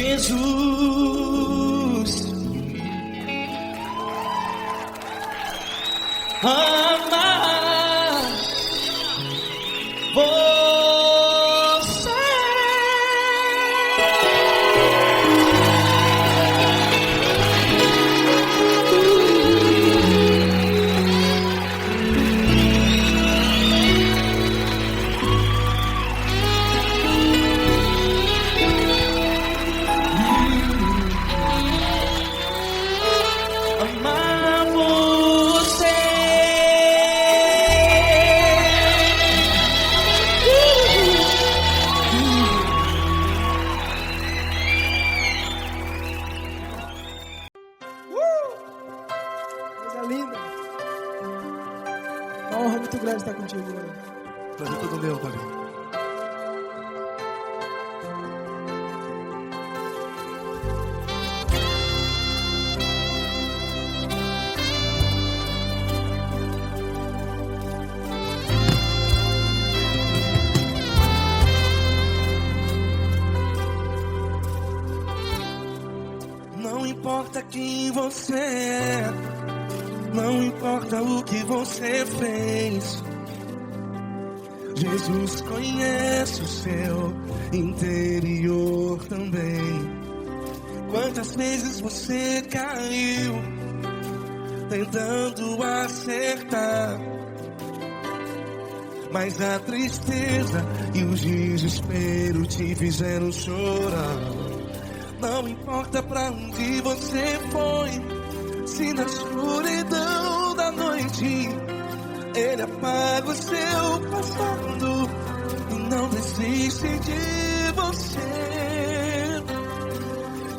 A: Jesus ama você. Amar você.
G: Coisa linda. Uma honra muito grande estar contigo, Glória.
C: Prazer todo meu, Davi.
D: Não importa quem você é, não importa o que você fez, Jesus conhece o seu interior também. Quantas vezes você caiu tentando acertar, mas a tristeza e o desespero te fizeram chorar. Não importa pra onde você foi, se na escuridão da noite Ele apaga o seu passado e não desiste de você.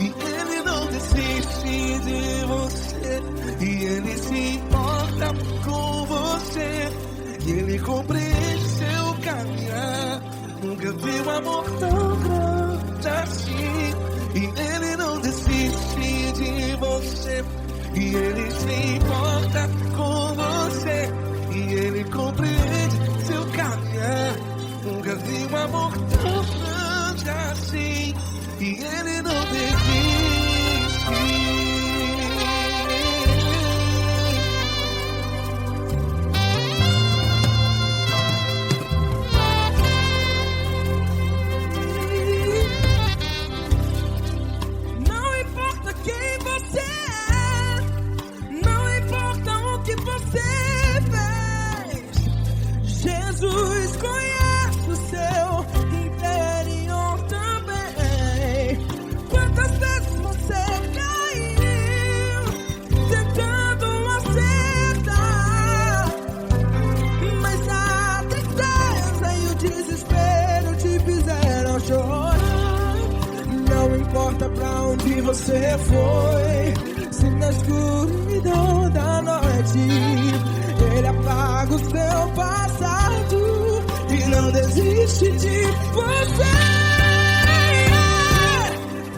D: E Ele não desiste de você, e Ele se importa com você, e Ele compreende seu caminhar. Nunca vi um amor tão grande assim. E Ele não desiste de você, e Ele se importa com você, e Ele compreende seu caminhar. Nunca vi um amor tão grande assim, e Ele não desiste.
B: Jesus conhece o seu interior também. Quantas vezes você caiu tentando acertar, mas a tristeza e o desespero te fizeram chorar. Não importa pra onde você foi, se na escuridão da noite Ele apaga o seu passado e não desiste de você.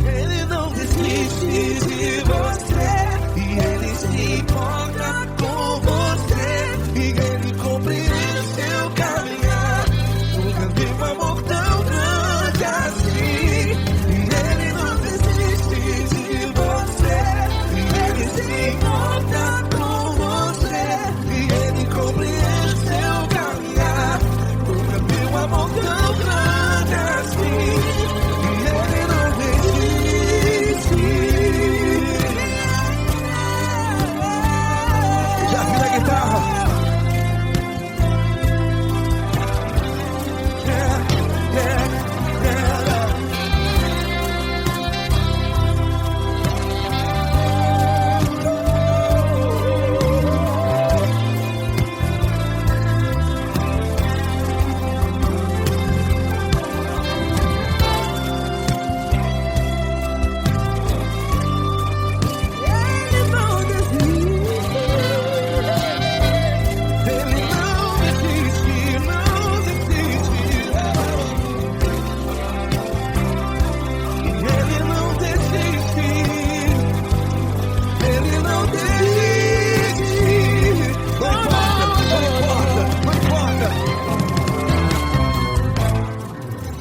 D: Ele não desiste de você, e Ele se importa com você, e Ele compreende seu caminhar. Nunca vi um amor tão grande assim. E Ele não desiste de você, e Ele se importa com você, e Ele compreende seu caminhar. Nunca vi um amor tão grande assim. E Ele não desiste. Já vi a guitarra.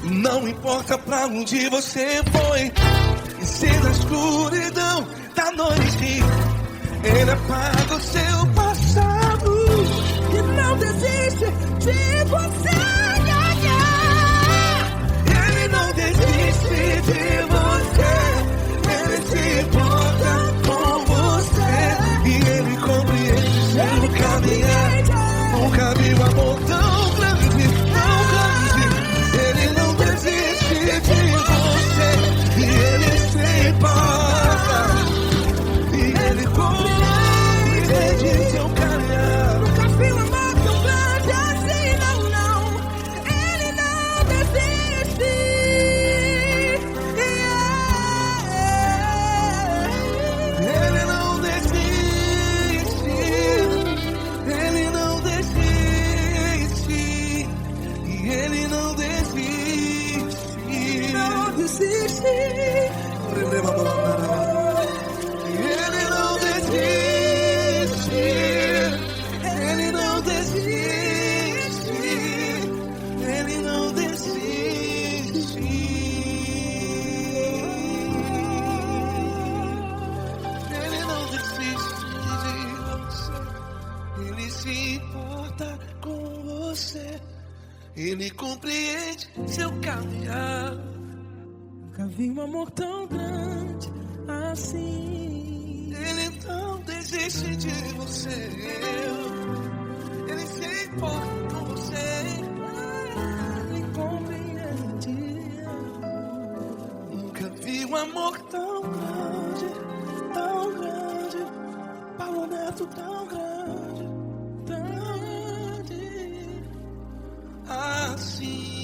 D: Não importa pra onde você foi, escuridão da noite. Ele apaga o seu passado
B: E não desiste de você.
D: Ele não desiste de você. Ele se importa com você. E ele compreende seu caminhar. Nunca viu amor tão grande, tão grande. Ele não desiste de você. E ele se importa. E ele compreende seu caminhar.
B: Nunca vi um amor tão grande assim, não, não. Ele não desiste.
D: Ele não desiste. Ele não desiste. E ele não desiste.
B: Não desiste.
D: Ele não desiste. Ele não desiste. Ele não desiste. Ele não desiste de você. Ele se importa com você. Ele compreende seu caminhar.
B: Nunca vi um amor tão grande assim.
D: Ele não desiste de você. Ele se importa com você.
B: Ele compreende.
D: Nunca vi um amor tão grande, tão grande. Paulo Neto tão grande, tão grande assim.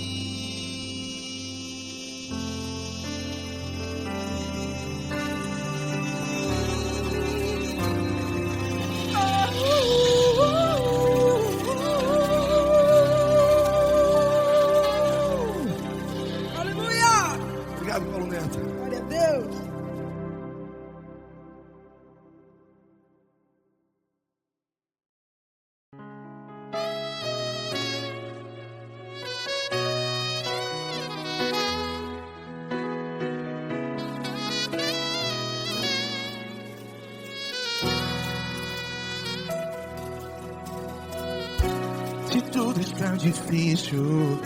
B: Aleluia!
D: Obrigado, Paulo Neto.
B: Glória a Deus.
D: Se tudo está difícil,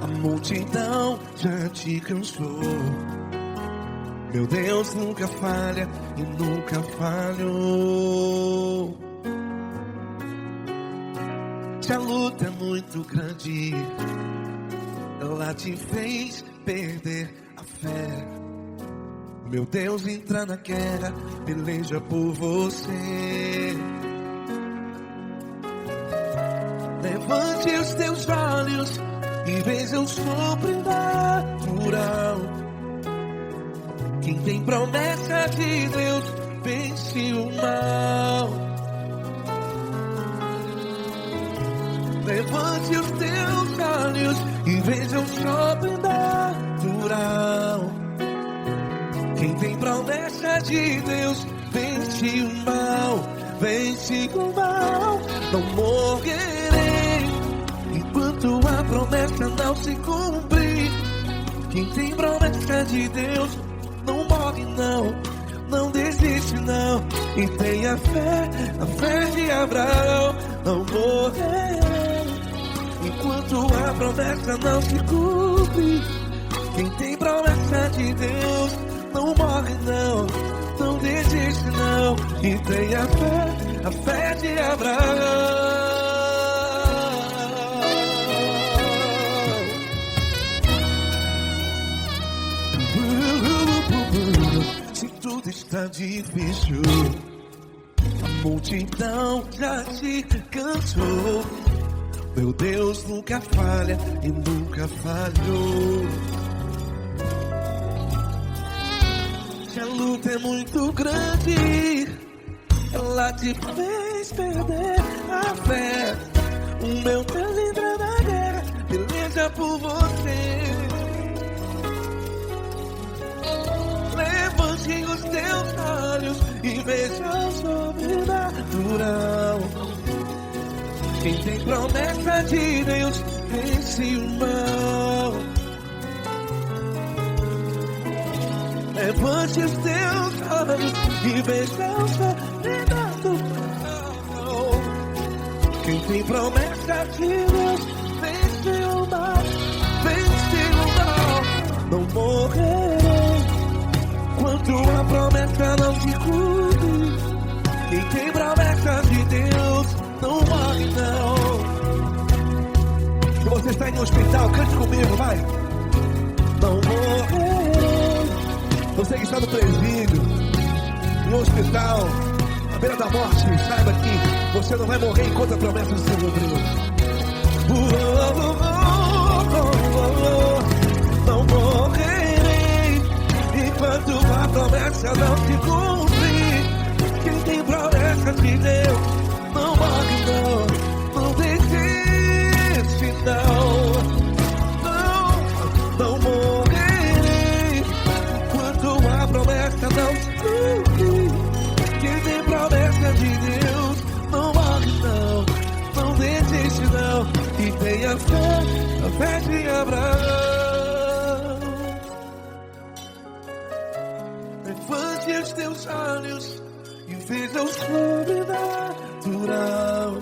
D: a multidão já te cansou. Meu Deus nunca falha e nunca falhou. Se a luta é muito grande, ela te fez perder a fé. Meu Deus entra na guerra, peleja por você. Levante os teus olhos e veja o sobrenatural. Quem tem promessa de Deus vence o mal. Levante os teus olhos e veja o sobrenatural. Quem tem promessa de Deus vence o mal. Vence o mal. Não morrerei enquanto a promessa não se cumprir. Quem tem promessa de Deus não morre não, não desiste não. E tenha fé, a fé de Abraão. Não morrerei enquanto a promessa não se cumpre. Quem tem promessa de Deus não morre não, não desiste não. E tenha fé, a fé de Abraão. Se tudo está difícil, a multidão já te cansou. Meu Deus nunca falha e nunca falhou. Se a luta é muito grande, ela te fez perder a fé. O meu Deus entra na guerra, peleja por você. Levante os teus olhos e veja o sobrenatural. Quem tem promessa de Deus vence o mal.
C: Levante os teus olhos e veja o sofrimento. Quem tem promessa de Deus vence o mal, vence o mal. Não morrerei quando a promessa não se cumpre. Quem tem promessa de Deus não morre não. Se você está em um hospital, cante comigo, vai. Não morrerei. Você que está no presídio, no hospital, à beira da morte, saiba que você não vai morrer enquanto a promessa não se cumpriu. Não morrerei enquanto a promessa não se cumprir. Quem tem promessa de Deus não morre não. Não desiste não. Não morrerei enquanto a promessa não se cumprir. Quem tem promessa de Deus não morre não. Não desiste não. E tenha fé, a fé de Abraão. Levante os teus olhos e veja o sobrenatural.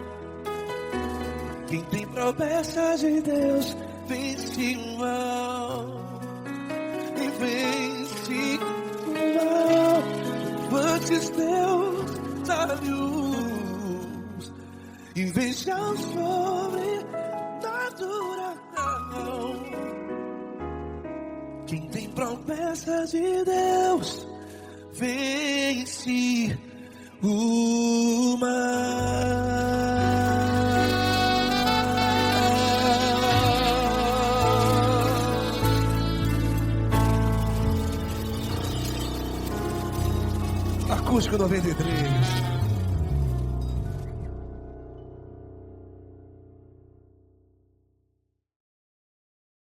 C: Quem tem promessa de Deus vence o mal. E vence o mal. Levante os teus olhos e veja o sobrenatural. Quem tem promessa de Deus vence o mal. Acústico 93.